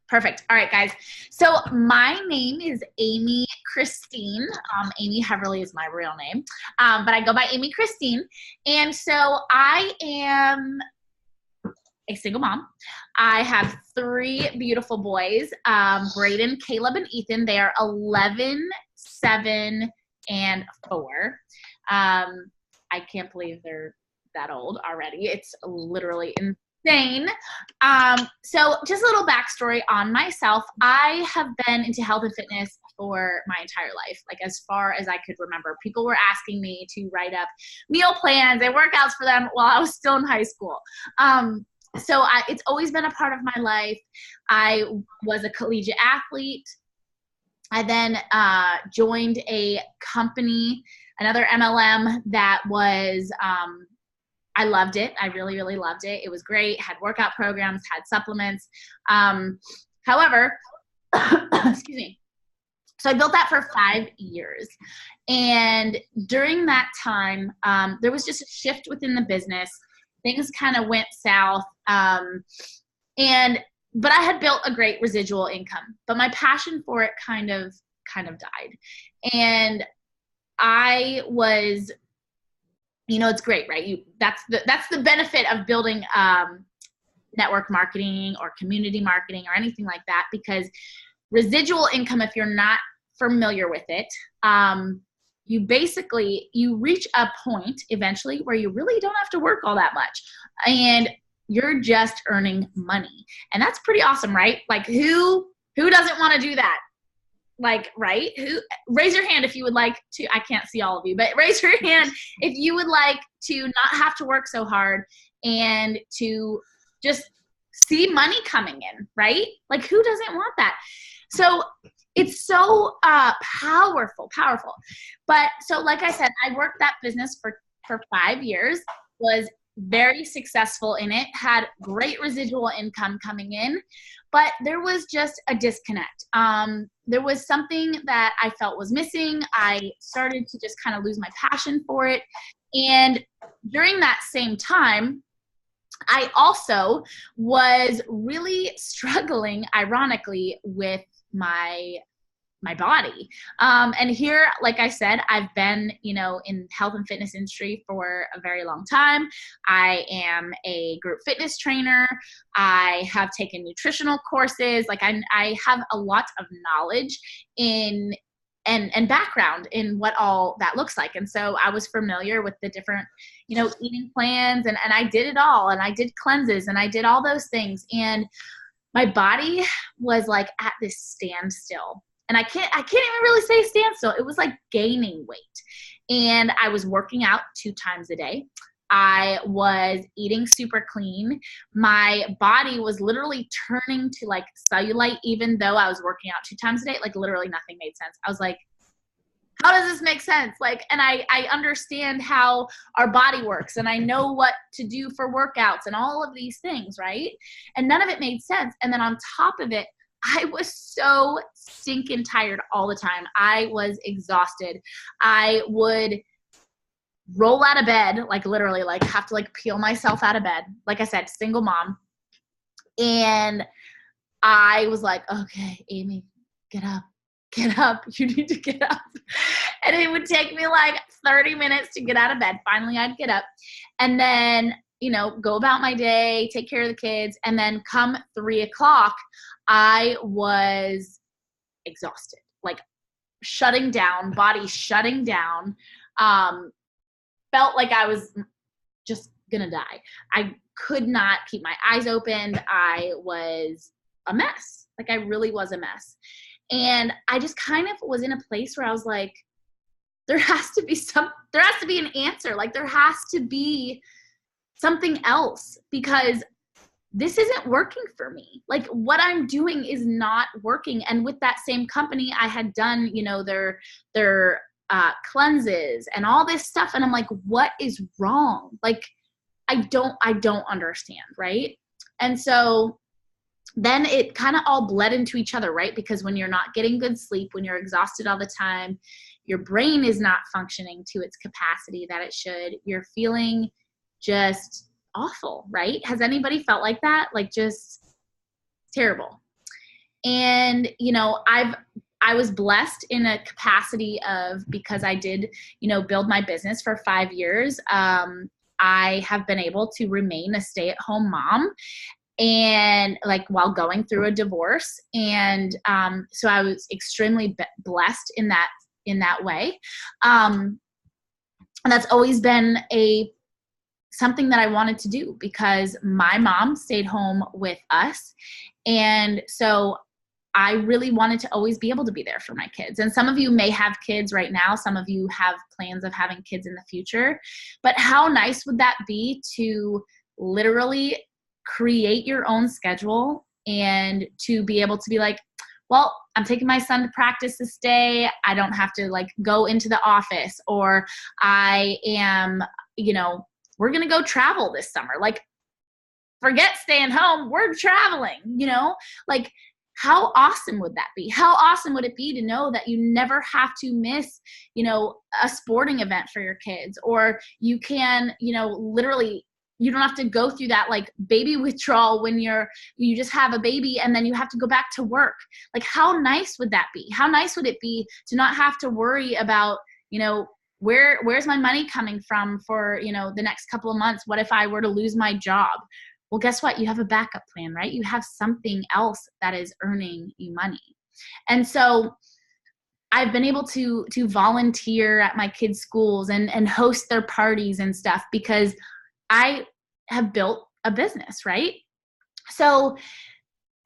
Perfect. All right, guys. So my name is Amy Christine. Amy Heverly is my real name, but I go by Amy Christine. And so I am a single mom. I have three beautiful boys, Braden, Caleb, and Ethan. They are 11, 7, and 4. I can't believe they're that old already. It's literally insane. So just a little backstory on myself. I have been into health and fitness for my entire life, like as far as I could remember. People were asking me to write up meal plans and workouts for them while I was still in high school. So it's always been a part of my life. I was a collegiate athlete. I then joined a company, another MLM that was, I loved it. I really, really loved it. It was great. Had workout programs, had supplements. However, excuse me. So I built that for 5 years. And during that time, there was just a shift within the business. Things kind of went south. But I had built a great residual income, but my passion for it kind of died. And I was, it's great, right? That's the benefit of building network marketing or community marketing or anything like that, because residual income, if you're not familiar with it, you reach a point eventually where you really don't have to work all that much and you're just earning money. And that's pretty awesome, right? Like who doesn't want to do that? Like, right? Raise your hand if you would like to. I can't see all of you, but raise your hand if you would like to not have to work so hard and to just see money coming in, right? Like who doesn't want that? So it's so powerful. But so like I said, I worked that business for 5 years, was very successful in it, had great residual income coming in, but there was just a disconnect. There was something that I felt was missing. I started to just kind of lose my passion for it. And during that same time, I also was really struggling, ironically, with my body. And here, like I said, I've been, in health and fitness industry for a very long time. I am a group fitness trainer. I have taken nutritional courses. Like I have a lot of knowledge in and background in what all that looks like. And so I was familiar with the different, eating plans and I did it all. And I did cleanses and I did all those things. And my body was like at this standstill. And I can't even really say standstill. It was like gaining weight. And I was working out 2 times a day. I was eating super clean. My body was literally turning to like cellulite, even though I was working out 2 times a day. Like literally nothing made sense. I was like, how does this make sense? Like, and I understand how our body works and I know what to do for workouts and all of these things, right? And none of it made sense. And then on top of it, I was so stinking tired all the time. I was exhausted. I would roll out of bed, like literally, like have to like peel myself out of bed. Like I said, single mom. And I was like, okay, Amy, get up. You need to get up. And it would take me like 30 minutes to get out of bed. Finally, I'd get up and then, go about my day, take care of the kids. And then come 3 o'clock, I was exhausted, like shutting down, body shutting down. Felt like I was just gonna die. I could not keep my eyes open. I was a mess. Like I really was a mess. And I just kind of was in a place where I was like, there has to be an answer. Like there has to be something else because this isn't working for me. Like what I'm doing is not working. And with that same company, I had done, their cleanses and all this stuff. And I'm like, what is wrong? Like, I don't understand. Right. And so then it kind of all bled into each other, right? Because when you're not getting good sleep, when you're exhausted all the time, your brain is not functioning to its capacity that it should. You're feeling just awful, right? Has anybody felt like that? Like just terrible. And, I was blessed in a capacity of, because I did, build my business for 5 years. I have been able to remain a stay-at-home mom, and like while going through a divorce. And so I was extremely blessed in that way. And that's always been something that I wanted to do, because my mom stayed home with us. And so I really wanted to always be able to be there for my kids. And some of you may have kids right now. Some of you have plans of having kids in the future. But how nice would that be to literally create your own schedule, and to be able to be like, well, I'm taking my son to practice this day. I don't have to like go into the office, or I am, we're going to go travel this summer. Like, forget staying home. We're traveling, like, how awesome would that be? How awesome would it be to know that you never have to miss, a sporting event for your kids, or you can, literally, you don't have to go through that like baby withdrawal when you just have a baby and then you have to go back to work. Like, how nice would that be? How nice would it be to not have to worry about, where's my money coming from for, the next couple of months? What if I were to lose my job? Well, guess what? You have a backup plan, right? You have something else that is earning you money. And so I've been able to volunteer at my kids' schools and host their parties and stuff, because I have built a business, right? So,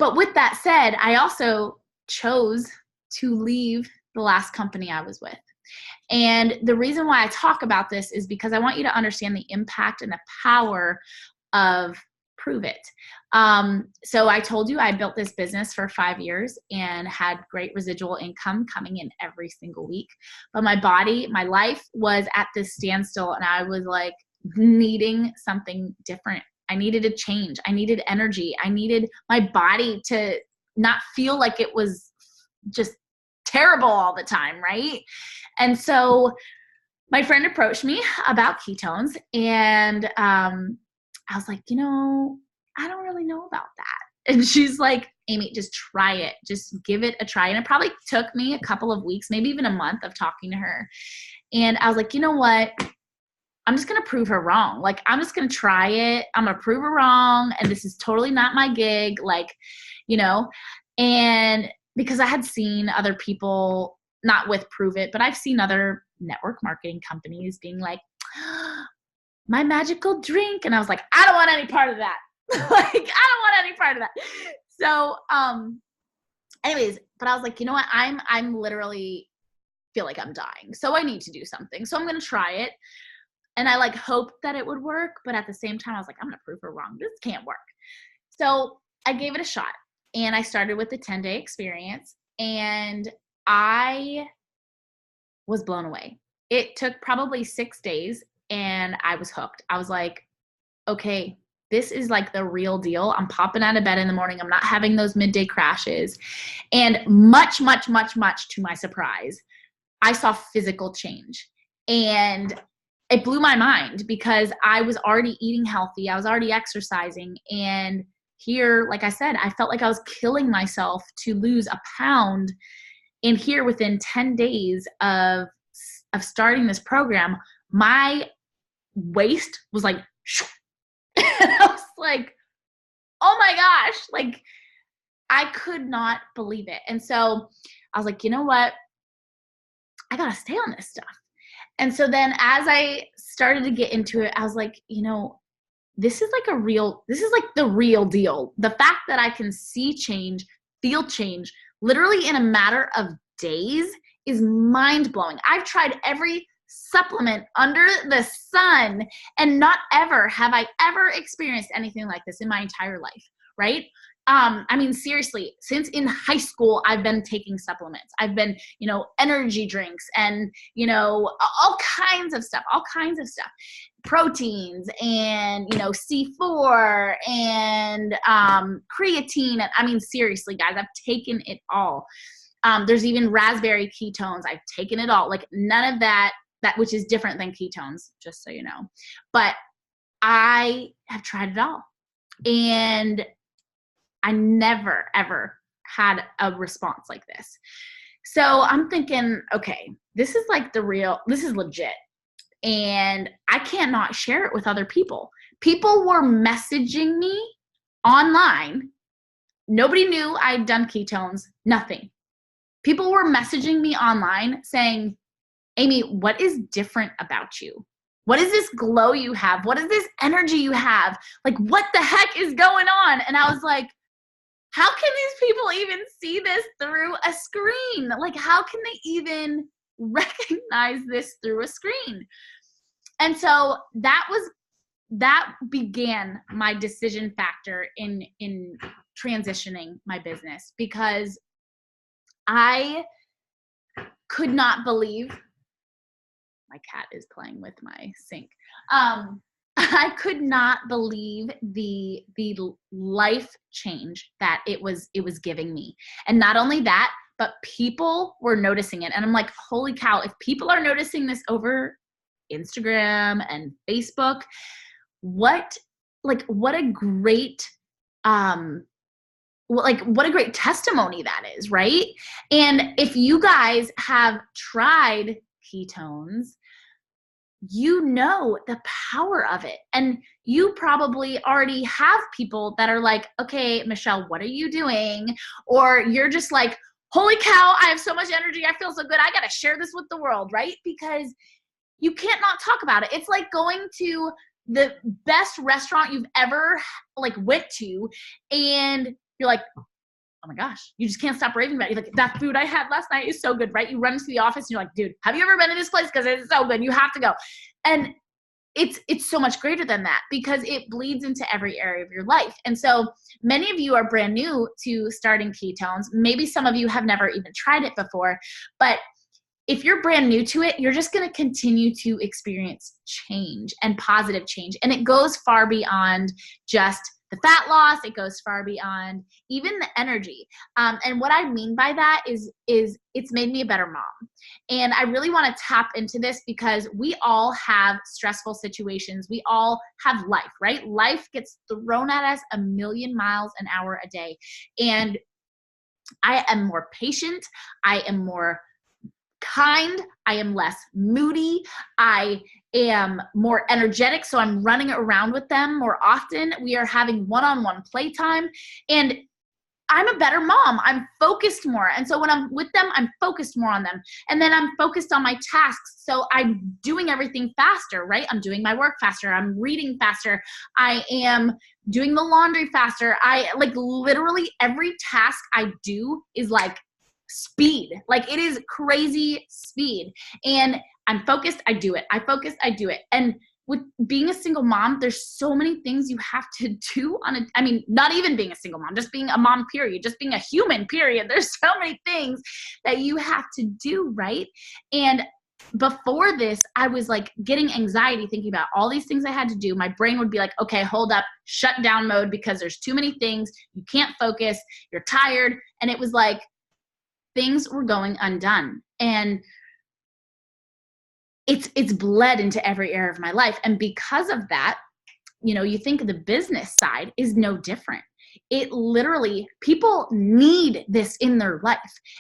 but with that said, I also chose to leave the last company I was with. And the reason why I talk about this is because I want you to understand the impact and the power of prove it. So I told you I built this business for 5 years and had great residual income coming in every single week. But my body, my life was at this standstill, and I was like needing something different. I needed a change. I needed energy. I needed my body to not feel like it was just terrible all the time, right? And so my friend approached me about ketones, and I was like, I don't really know about that. And she's like, Amy, just try it. Just give it a try. And it probably took me a couple of weeks, maybe even a month of talking to her. And I was like, you know what? I'm just going to prove her wrong. Like, I'm just going to try it. I'm going to prove her wrong. And this is totally not my gig. Like, and because I had seen other people, not with Prove It, but I've seen other network marketing companies being like, my magical drink. And I was like, I don't want any part of that. Like, I don't want any part of that. So, anyways, but I was like, you know what? I'm literally feel like I'm dying. So I need to do something. So I'm going to try it. And I like hoped that it would work. But at the same time, I was like, I'm going to prove her wrong. This can't work. So I gave it a shot, and I started with the 10-day experience, and I was blown away. It took probably 6 days, and I was hooked. I was like, okay, this is like the real deal. I'm popping out of bed in the morning. I'm not having those midday crashes. And much, much, much, much to my surprise, I saw physical change. And it blew my mind, because I was already eating healthy. I was already exercising. And here, like I said, I felt like I was killing myself to lose a pound. And here, within 10 days of starting this program, my waist was like, and I was like, oh my gosh, like, I could not believe it. And so I was like, you know what? I got to stay on this stuff. And so then as I started to get into it, I was like, this is like the real deal. The fact that I can see change, feel change, literally in a matter of days is mind blowing. I've tried every supplement under the sun, and not ever have I ever experienced anything like this in my entire life, right? I mean, seriously, since in high school, I've been taking supplements. I've been, energy drinks and, all kinds of stuff, proteins and, C4 and creatine. And I mean, seriously, guys, I've taken it all. There's even raspberry ketones. I've taken it all. Like, none of that which is different than ketones, just so you know. But I have tried it all. And I never, ever had a response like this. So I'm thinking, okay, this is like this is legit. And I cannot share it with other people. People were messaging me online. Nobody knew I'd done ketones, nothing. People were messaging me online saying, Amy, what is different about you? What is this glow you have? What is this energy you have? Like, what the heck is going on? And I was like, how can these people even see this through a screen? Like, how can they even recognize this through a screen? And so that began my decision factor in transitioning my business, because I could not believe, my cat is playing with my sink. I could not believe the life change that it was giving me. And not only that, but people were noticing it. And I'm like, holy cow, if people are noticing this over Instagram and Facebook, what a great what a great testimony that is, right? And if you guys have tried ketones, you know the power of it. And you probably already have people that are like, okay, Michelle, what are you doing? Or you're just like, holy cow, I have so much energy. I feel so good. I got to share this with the world, right? Because you can't not talk about it. It's like going to the best restaurant you've ever went to, and you're like, oh my gosh, you just can't stop raving about it. You're like, that food I had last night is so good, right? You run to the office and you're like, dude, have you ever been to this place? Because it's so good. You have to go. And it's so much greater than that, because it bleeds into every area of your life. And so many of you are brand new to starting ketones. Maybe some of you have never even tried it before, but if you're brand new to it, you're just going to continue to experience change and positive change. And it goes far beyond just the fat loss. It goes far beyond even the energy. And what I mean by that is it's made me a better mom. And I really want to tap into this, because we all have stressful situations. We all have life, right? Life gets thrown at us a million miles an hour a day. And I am more patient. I am more kind. I am less moody. I am more energetic. So I'm running around with them more often. We are having one-on-one playtime, and I'm a better mom. I'm focused more. And so when I'm with them, I'm focused more on them. And then I'm focused on my tasks. So I'm doing everything faster, right? I'm doing my work faster. I'm reading faster. I am doing the laundry faster. Literally every task I do is like speed. Like, it is crazy speed. And I'm focused, I do it. I focus, I do it. And with being a single mom, there's so many things you have to do not even being a single mom, just being a mom, period, just being a human, period. There's so many things that you have to do, right? And before this, I was like getting anxiety thinking about all these things I had to do. My brain would be like, okay, hold up, shut down mode, because there's too many things. You can't focus. You're tired. And it was like, things were going undone. And it's bled into every area of my life. And because of that, you think the business side is no different. It literally, people need this in their life.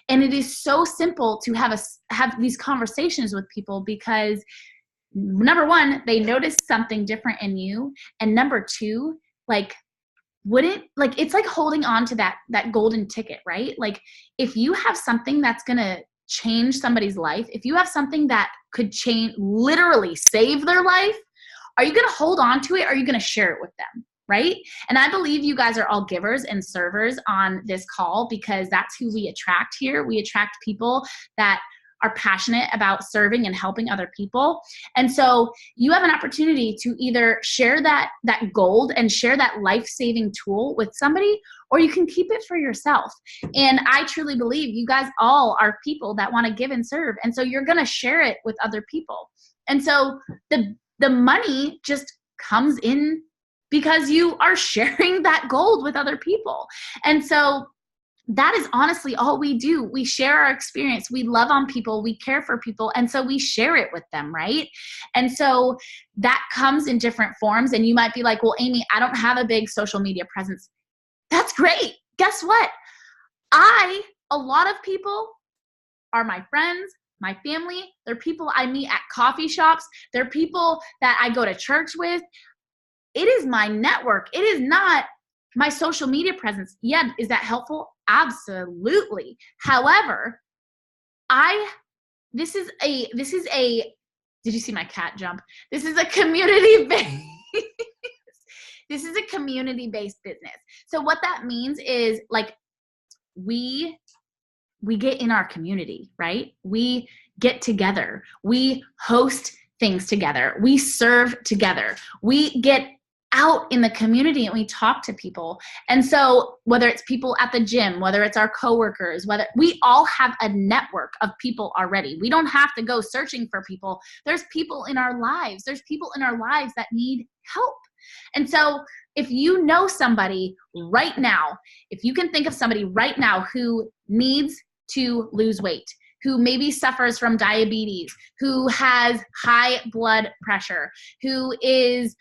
And it is so simple to have these conversations with people, because number one, they notice something different in you. And number two, it's like holding on to that golden ticket, right? Like, if you have something that's going to change somebody's life, if you have something that could literally save their life, are you going to hold on to it? Or are you going to share it with them? Right? And I believe you guys are all givers and servers on this call, because that's who we attract here. We attract people that are passionate about serving and helping other people. And so you have an opportunity to either share that gold and share that life-saving tool with somebody, or you can keep it for yourself. And I truly believe you guys all are people that want to give and serve. And so you're going to share it with other people. And so the money just comes in because you are sharing that gold with other people. And so that is honestly all we do. We share our experience. We love on people. We care for people. And so we share it with them, right? And so that comes in different forms. And you might be like, well, Amy, I don't have a big social media presence. That's great. Guess what? A lot of people are my friends, my family. They're people I meet at coffee shops. They're people that I go to church with. It is my network. It is not my social media presence. Yeah, is that helpful? Absolutely. However, this is a, did you see my cat jump? This is a community-based, this is a community-based business. So what that means is like, we get in our community, right? We get together. We host things together. We serve together. We get out in the community and we talk to people. And so whether it's people at the gym, whether it's our coworkers, whether we all have a network of people already. We don't have to go searching for people. There's people in our lives. There's people in our lives that need help. And so if you know somebody right now, if you can think of somebody right now who needs to lose weight, who maybe suffers from diabetes, who has high blood pressure, who is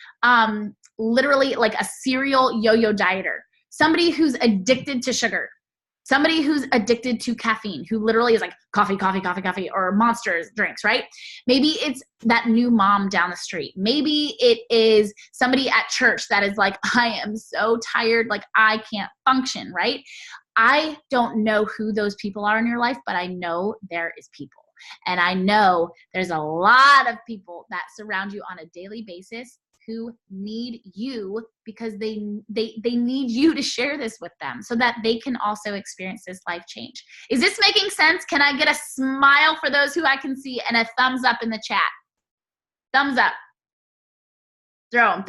literally like a serial yo-yo dieter, somebody who's addicted to sugar, somebody who's addicted to caffeine, who literally is like coffee, coffee, coffee, coffee, or Monsters drinks, right? Maybe it's that new mom down the street. Maybe it is somebody at church that is like, I am so tired, like I can't function, right? I don't know who those people are in your life, but I know there is people. And I know there's a lot of people that surround you on a daily basis who need you because they need you to share this with them so that they can also experience this life change. Is this making sense? Can I get a smile for those who I can see and a thumbs up in the chat? Thumbs up. Throw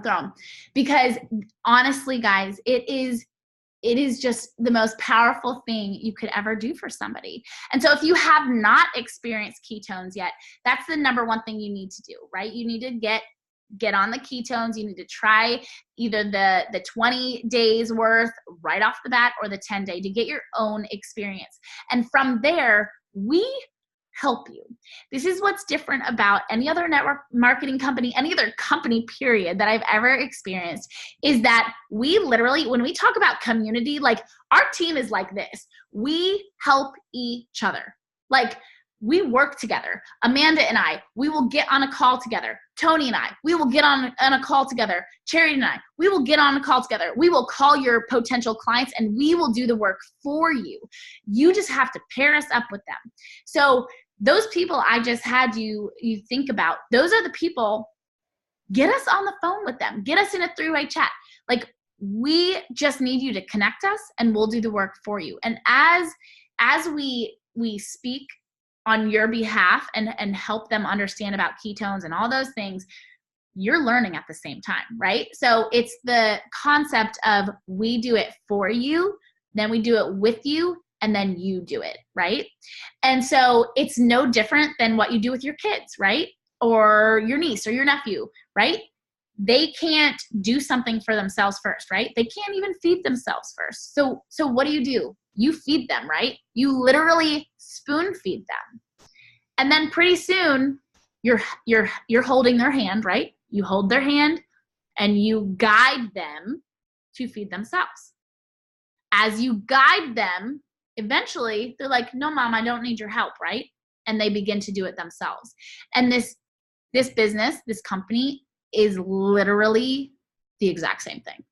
them. Because honestly, guys, it is just the most powerful thing you could ever do for somebody. And so if you have not experienced ketones yet, that's the number one thing you need to do, right? You need to get on the ketones. You need to try either the 20 days worth right off the bat or the 10-day to get your own experience. And from there, we help you. This is what's different about any other network marketing company, any other company period that I've ever experienced, is that we literally, when we talk about community, like our team is like this. We help each other. Like we work together. Amanda and I, we will get on a call together. Tony and I, we will get on a call together. Charity and I, we will get on a call together. We will call your potential clients and we will do the work for you. You just have to pair us up with them. So those people I just had you think about, those are the people, get us on the phone with them. Get us in a three-way chat. Like we just need you to connect us and we'll do the work for you. And as we speak on your behalf and help them understand about ketones and all those things, you're learning at the same time, right? So it's the concept of we do it for you, then we do it with you, and then you do it, right? And so it's no different than what you do with your kids, right? Or your niece or your nephew, right? They can't do something for themselves first, right? They can't even feed themselves first. So what do? You feed them, right? You literally spoon feed them. And then pretty soon you're holding their hand, right? You hold their hand and you guide them to feed themselves. As you guide them, eventually they're like, no, mom, I don't need your help, right? And they begin to do it themselves. And this business, this company is literally the exact same thing.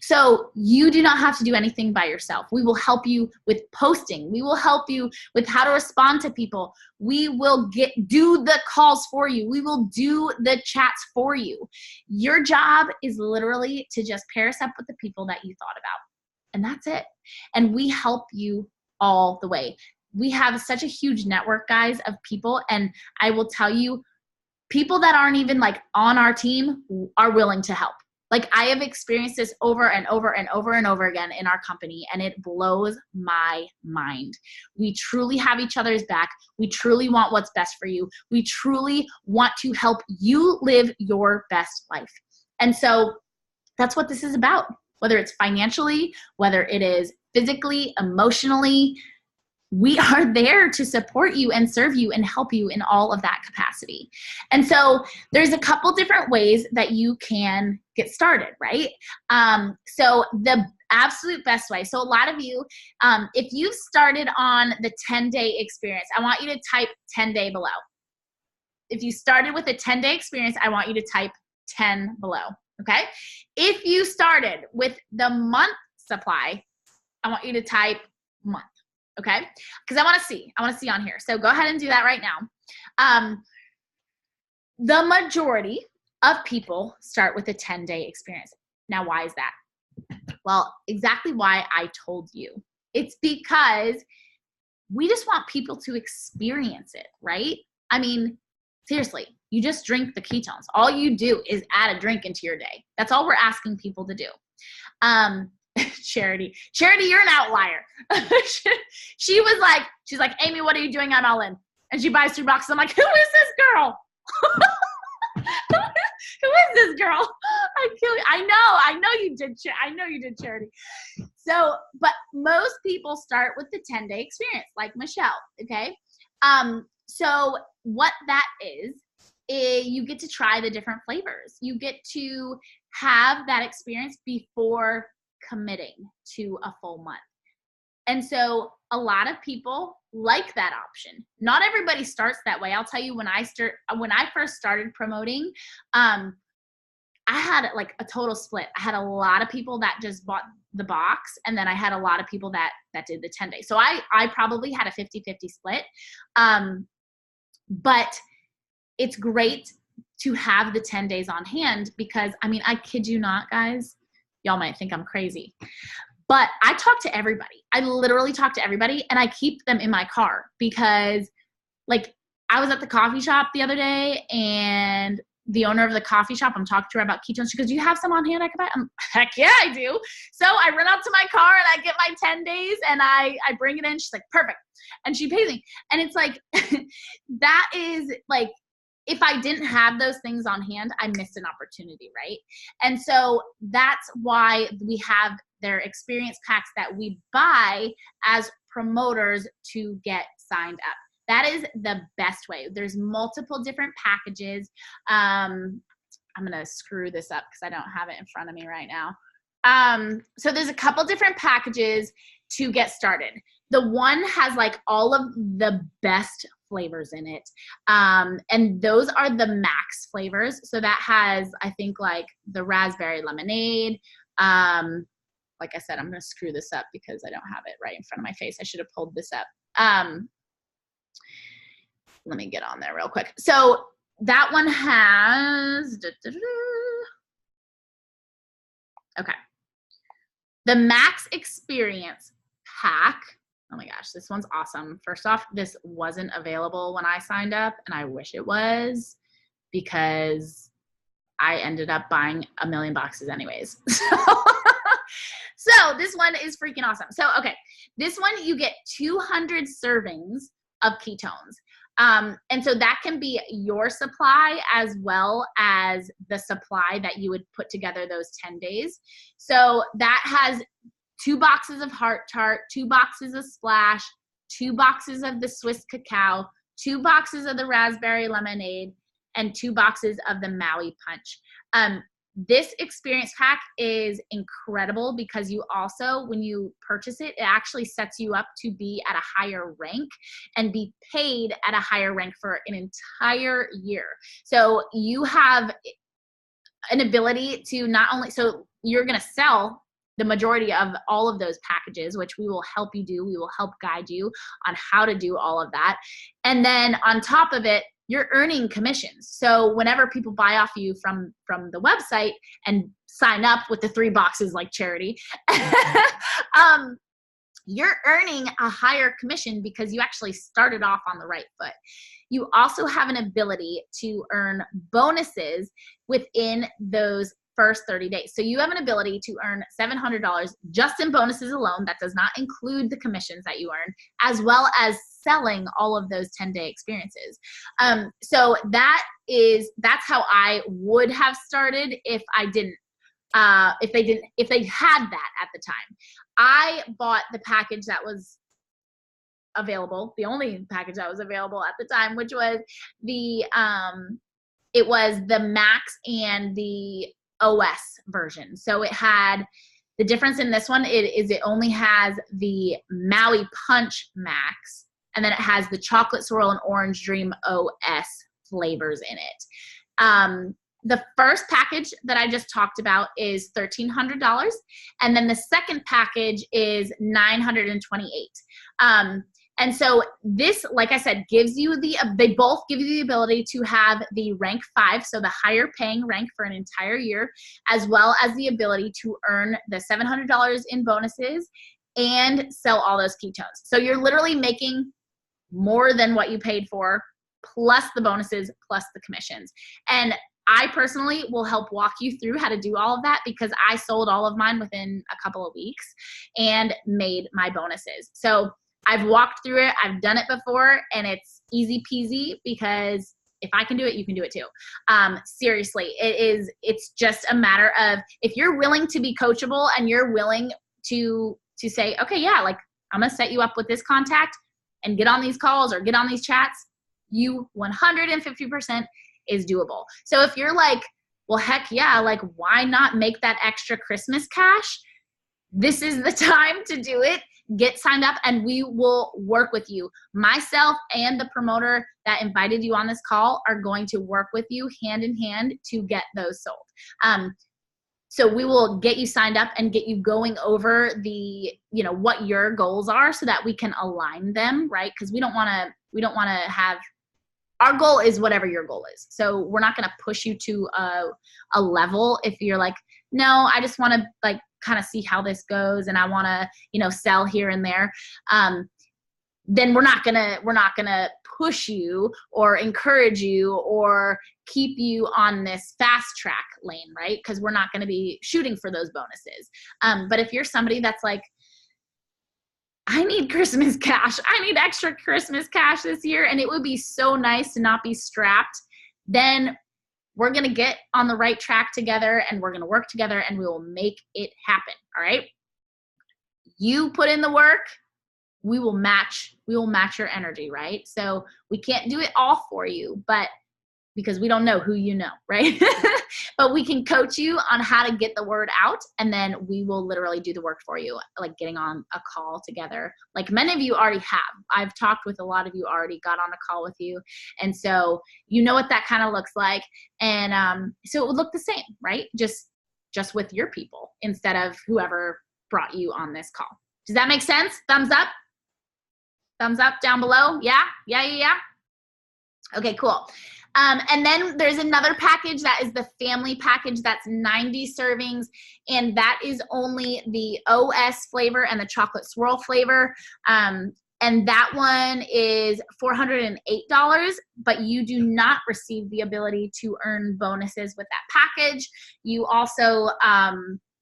So you do not have to do anything by yourself. We will help you with posting. We will help you with how to respond to people. We will do the calls for you. We will do the chats for you. Your job is literally to just pair us up with the people that you thought about. And that's it. And we help you all the way. We have such a huge network, guys, of people. And I will tell you, people that aren't even like on our team are willing to help. Like I have experienced this over and over and over and over again in our company, and it blows my mind. We truly have each other's back. We truly want what's best for you. We truly want to help you live your best life. And so that's what this is about, whether it's financially, whether it is physically, emotionally. We are there to support you and serve you and help you in all of that capacity. And so there's a couple different ways that you can get started, right? So absolute best way. So a lot of you, if you've started on the 10-day experience, I want you to type 10-day below. If you started with a 10-day experience, I want you to type 10 below, okay? If you started with the month supply, I want you to type month, okay? Because I want to see on here. So go ahead and do that right now. The majority of people start with a 10-day experience. Now, why is that? Well, exactly why I told you. It's because we just want people to experience it, right? I mean, seriously, you just drink the ketones. All you do is add a drink into your day. That's all we're asking people to do. Charity, you're an outlier. She's like, Amy, what are you doing? I'm all in. And she buys 3 boxes. I'm like, who is this girl? Who is this girl? I know you did Charity. So, but most people start with the 10-day experience, like Michelle, okay? So what that is you get to try the different flavors. You get to have that experience before committing to a full month. And so a lot of people like that option. Not everybody starts that way. I'll tell you, when I first started promoting, I had like a total split. I had a lot of people that just bought the box, and then I had a lot of people that did the 10-day. So I probably had a 50-50 split. But it's great to have the 10 days on hand because, I mean, I kid you not, guys, y'all might think I'm crazy, but I talk to everybody. I literally talk to everybody, and I keep them in my car because, like, I was at the coffee shop the other day, and the owner of the coffee shop, I'm talking to her about ketones. She goes, do you have some on hand I can buy? Heck yeah, I do. So I run out to my car and I get my 10 days and I bring it in. She's like, perfect. And she pays me. And it's like, that is like, if I didn't have those things on hand, I missed an opportunity, right? And so that's why we have their experience packs that we buy as promoters to get signed up. That is the best way. There's multiple different packages. I'm going to screw this up because I don't have it in front of me right now. So there's a couple different packages to get started. The one has like all of the best flavors in it. And those are the max flavors. So that has, I think, like the raspberry lemonade. Like I said, I'm going to screw this up because I don't have it right in front of my face. I should have pulled this up. Let me get on there real quick. So that one has, okay. The Max Experience Pack. Oh my gosh, this one's awesome. First off, this wasn't available when I signed up, and I wish it was because I ended up buying 1 million boxes anyways. So this one is freaking awesome. So, okay, this one you get 200 servings of ketones. And so that can be your supply as well as the supply that you would put together those 10 days. So that has 2 boxes of Heart Tart, 2 boxes of Splash, 2 boxes of the Swiss Cacao, 2 boxes of the Raspberry Lemonade, and 2 boxes of the Maui Punch. This experience pack is incredible because you also, when you purchase it, it actually sets you up to be at a higher rank and be paid at a higher rank for an entire year. So you have an ability to not only, so you're going to sell the majority of all of those packages, which we will help you do. We will help guide you on how to do all of that. And then on top of it, you're earning commissions. So whenever people buy off you from the website and sign up with the 3 boxes like Charity, you're earning a higher commission because you actually started off on the right foot. You also have an ability to earn bonuses within those first 30 days. So you have an ability to earn $700 just in bonuses alone. That does not include the commissions that you earn, as well as selling all of those 10-day experiences. So that's how I would have started if I didn't, if they had that at the time. I bought the package that was available, the only package that was available at the time, which was it was the Max and the OS version. So it had The difference in this one is it only has the Maui Punch Max, and then it has the Chocolate Swirl and Orange Dream OS flavors in it. The first package that I just talked about is $1,300, and then the second package is $928. And so this, like I said, they both give you the ability to have the rank 5, so the higher paying rank for an entire year, as well as the ability to earn the $700 in bonuses and sell all those ketones. So you're literally making more than what you paid for, plus the bonuses, plus the commissions. And I personally will help walk you through how to do all of that, because I sold all of mine within a couple of weeks and made my bonuses. So I've walked through it. I've done it before, and it's easy peasy, because if I can do it, you can do it too. Seriously, it's just a matter of, if you're willing to be coachable and you're willing to say, okay, yeah, like I'm going to set you up with this contact and get on these calls or get on these chats, you 150% is doable. So if you're like, well, heck yeah, like why not make that extra Christmas cash? This is the time to do it. Get signed up and we will work with you. Myself and the promoter that invited you on this call are going to work with you hand in hand to get those sold. So we will get you signed up and get you going over what your goals are, so that we can align them, right? Because we don't want to have, our goal is whatever your goal is. So we're not going to push you to a level if you're like, no, I just want to like kind of see how this goes and I want to, sell here and there. Then we're not gonna push you or encourage you or keep you on this fast track lane, right? Because we're not going to be shooting for those bonuses. But if you're somebody that's like, I need Christmas cash, I need extra Christmas cash this year, and it would be so nice to not be strapped, then we're going to get on the right track together and we're going to work together and we will make it happen. All right. You put in the work, we will match your energy, right? So we can't do it all for you, but because we don't know who you know, right? But we can coach you on how to get the word out, and then we will literally do the work for you, like getting on a call together. Like many of you already have. I've talked with a lot of you already, got on a call with you. And so you know what that kind of looks like. And so it would look the same, right? Just with your people instead of whoever brought you on this call. Does that make sense? Thumbs up? Thumbs up down below? Yeah? Okay, cool. And then there's another package that is the family package. That's 90 servings. And that is only the OS flavor and the chocolate swirl flavor. And that one is $408, but you do not receive the ability to earn bonuses with that package. You also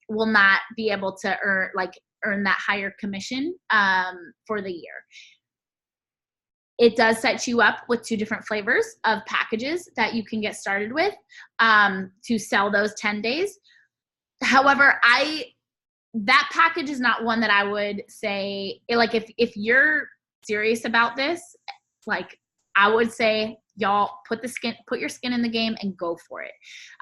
will not be able to earn that higher commission for the year. It does set you up with 2 different flavors of packages that you can get started with to sell those 10 days. However, that package is not one that I would say, like if you're serious about this, like I would say, y'all put your skin in the game and go for it.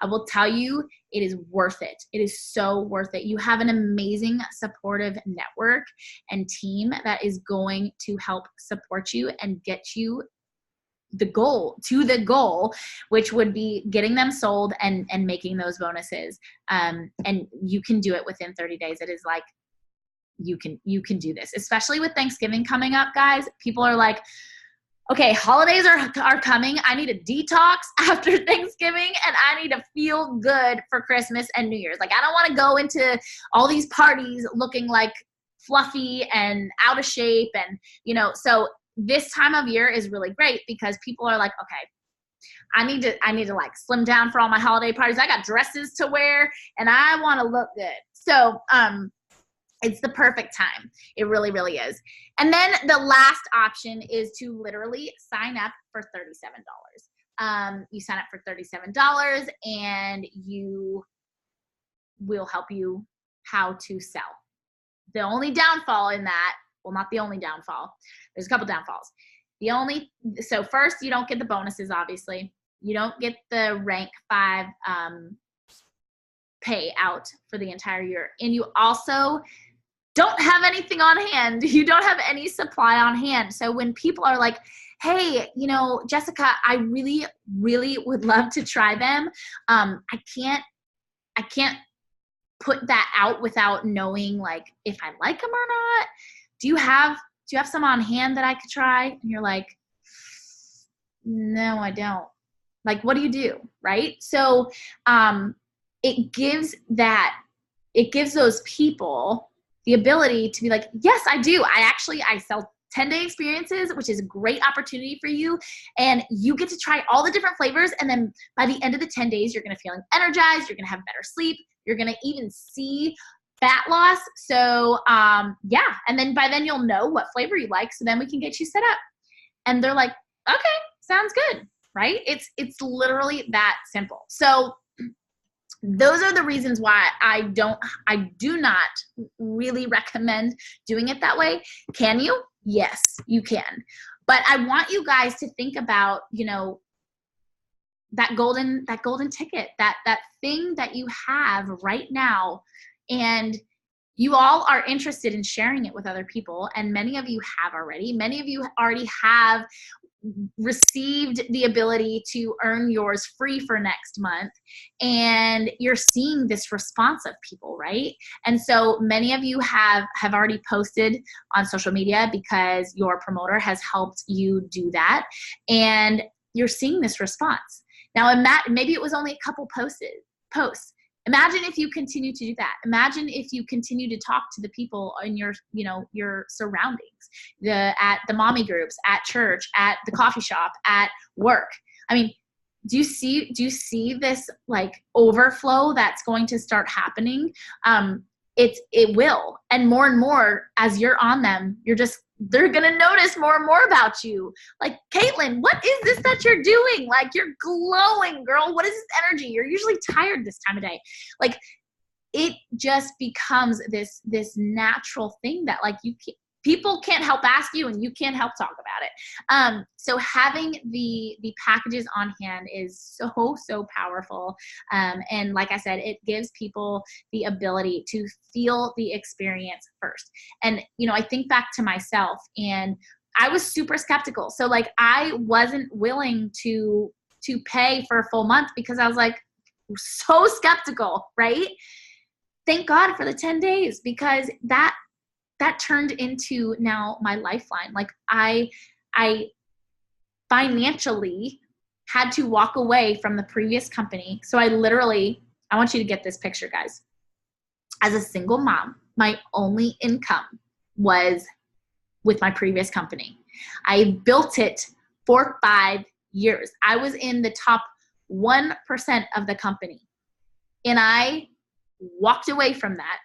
I will tell you, it is worth it. It is so worth it. You have an amazing supportive network and team that is going to help support you and get you the goal, which would be getting them sold and making those bonuses. And you can do it within 30 days. It is like, you can do this, especially with Thanksgiving coming up, guys. People are like, okay, holidays are coming. I need a detox after Thanksgiving, and I need to feel good for Christmas and New Year's. Like, I don't want to go into all these parties looking like fluffy and out of shape. And, so this time of year is really great because people are like, okay, I need to like slim down for all my holiday parties. I got dresses to wear and I want to look good. So, it's the perfect time. It really, really is. And then the last option is to literally sign up for $37. You sign up for $37 and we'll help you how to sell. The only downfall in that, well, not the only downfall. There's a couple downfalls. So first, you don't get the bonuses, obviously. You don't get the rank 5 pay out for the entire year. And you also don't have anything on hand. You don't have any supply on hand. So when people are like, hey, you know, Jessica, I really, really would love to try them. I can't put that out without knowing like if I like them or not. Do you have some on hand that I could try? And you're like, no, I don't. Like, what do you do? Right? So it gives those people the ability to be like, yes, I do. I sell 10-day experiences, which is a great opportunity for you. And you get to try all the different flavors. And then by the end of the 10 days, you're going to feel energized. You're going to have better sleep. You're going to even see fat loss. So yeah. And then by then you'll know what flavor you like. So then we can get you set up. And they're like, okay, sounds good. Right? It's literally that simple. So those are the reasons why I do not really recommend doing it that way. Can you? Yes, you can. But I want you guys to think about, you know, that golden ticket, that thing that you have right now, and you all are interested in sharing it with other people. And many of you have already. Many of you already have received the ability to earn yours free for next month, and you're seeing this response of people, right? And so many of you have already posted on social media because your promoter has helped you do that, and you're seeing this response. Now, maybe it was only a couple posts. Imagine if you continue to do that. Imagine if you continue to talk to the people in your surroundings, at the mommy groups, at church, at the coffee shop, at work. I mean, do you see this like overflow that's going to start happening? It will. And more as you're on them, they're going to notice more and more about you. Like, Caitlin, what is this that you're doing? Like, you're glowing, girl. What is this energy? You're usually tired this time of day. Like, it just becomes this natural thing that like people can't help ask you and you can't help talk about it. So having the packages on hand is so powerful. And like I said, it gives people the ability to feel the experience first. And, you know, I think back to myself, and I was super skeptical. So like, I wasn't willing to pay for a full month because I was like so skeptical, right? Thank God for the 10 days, because that turned into now my lifeline. Like I financially had to walk away from the previous company. So I want you to get this picture, guys. As a single mom, my only income was with my previous company. I built it for 5 years. I was in the top 1% of the company. And I walked away from that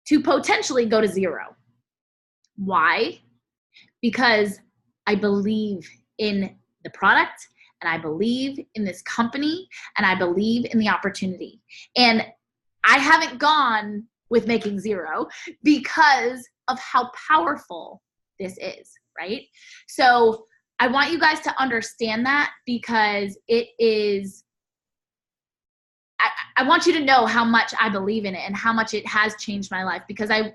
to potentially go to zero. Why? Because I believe in the product, and I believe in this company, and I believe in the opportunity. And I haven't gone with making zero because of how powerful this is, right? So I want you guys to understand that, because it is, I want you to know how much I believe in it and how much it has changed my life, because I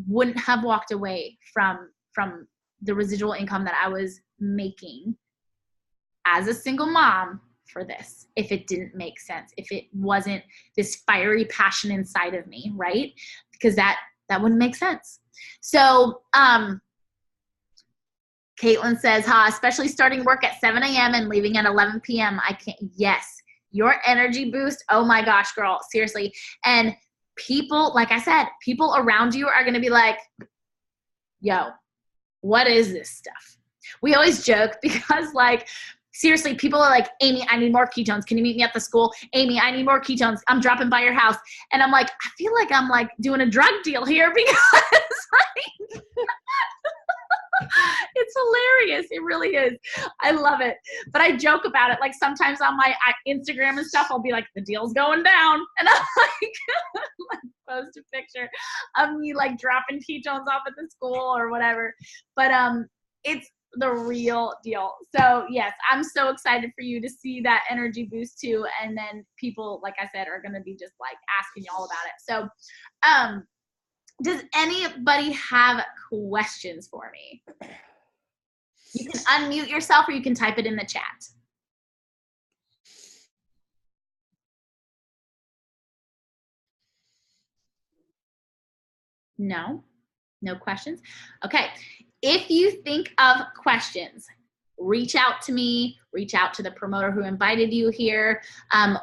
wouldn't have walked away from the residual income that I was making as a single mom for this if it didn't make sense, if it wasn't this fiery passion inside of me, right? Because that wouldn't make sense. So Caitlin says, especially starting work at 7 a.m. and leaving at 11 p.m. I can't. Yes. Your energy boost, oh my gosh, girl, seriously. And people, like I said, people around you are going to be like, yo, what is this stuff? We always joke because like, seriously, people are like, Amy, I need more ketones. Can you meet me at the school? Amy, I need more ketones. I'm dropping by your house. And I'm like, I feel like I'm like doing a drug deal here, because like, it's hilarious. It really is. I love it. But I joke about it. Like sometimes on my Instagram and stuff, I'll be like, the deal's going down. And I'm like post a picture of me like dropping ketones off at the school or whatever. But it's the real deal. So yes, I'm so excited for you to see that energy boost too. And then people, like I said, are going to be just like asking you all about it. So, does anybody have questions for me? You can unmute yourself or you can type it in the chat. No? No questions? Okay. If you think of questions, reach out to me, reach out to the promoter who invited you here.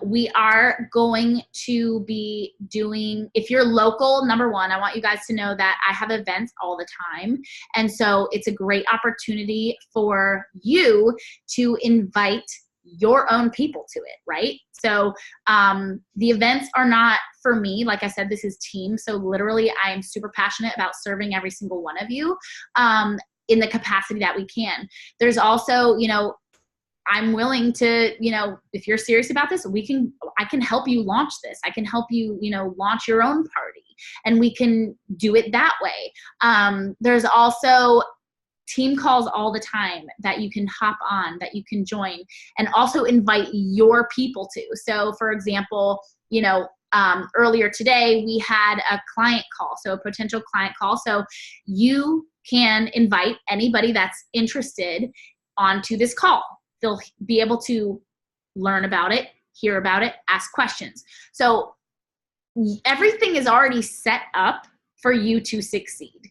We are going to be doing, if you're local, number one, I want you guys to know that I have events all the time. And so it's a great opportunity for you to invite your own people to it, right? So the events are not for me. Like I said, this is team. So literally I am super passionate about serving every single one of you in the capacity that we can. There's also, you know, I'm willing to, you know, if you're serious about this, I can help you launch this. I can help you, you know, launch your own party and we can do it that way. There's also team calls all the time that you can hop on, that you can join, and also invite your people to. So for example, you know, earlier today we had a client call, so a potential client call. So you can invite anybody that's interested onto this call. They'll be able to learn about it, hear about it, ask questions. So everything is already set up for you to succeed.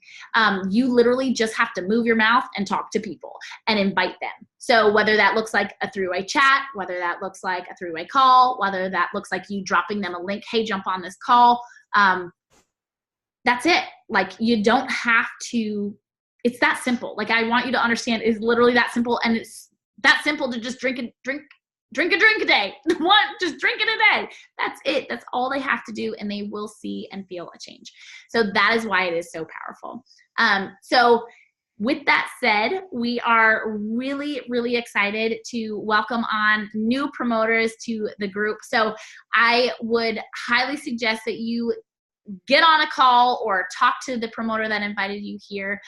You literally just have to move your mouth and talk to people and invite them. So whether that looks like a three-way chat, whether that looks like a three-way call, whether that looks like you dropping them a link, hey, jump on this call, that's it. Like, you don't have to, it's that simple. Like, I want you to understand it's literally that simple, and it's that simple to just drink a drink a day. Just drink it a day. That's it. That's all they have to do, and they will see and feel a change. So that is why it is so powerful. So with that said, we are really, really excited to welcome on new promoters to the group. So I would highly suggest that you get on a call or talk to the promoter that invited you here.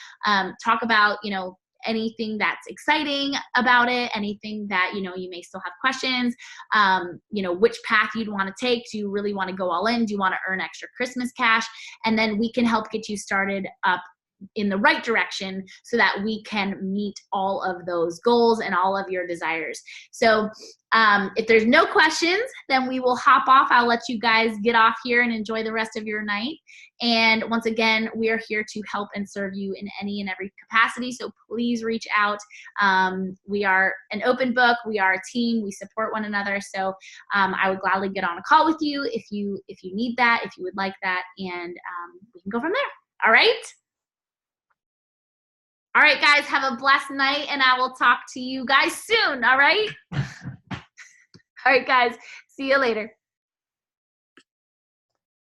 Talk about, you know, anything that's exciting about it, anything that, you know, you may still have questions, you know, which path you'd want to take. Do you really want to go all in? Do you want to earn extra Christmas cash? And then we can help get you started up in the right direction so that we can meet all of those goals and all of your desires. So if there's no questions, then we will hop off. I'll let you guys get off here and enjoy the rest of your night. And once again, we are here to help and serve you in any and every capacity. So please reach out. We are an open book. We are a team. We support one another. So I would gladly get on a call with you if you need that, if you would like that, and we can go from there. All right? All right, guys, have a blessed night, and I will talk to you guys soon, all right? All right, guys, see you later.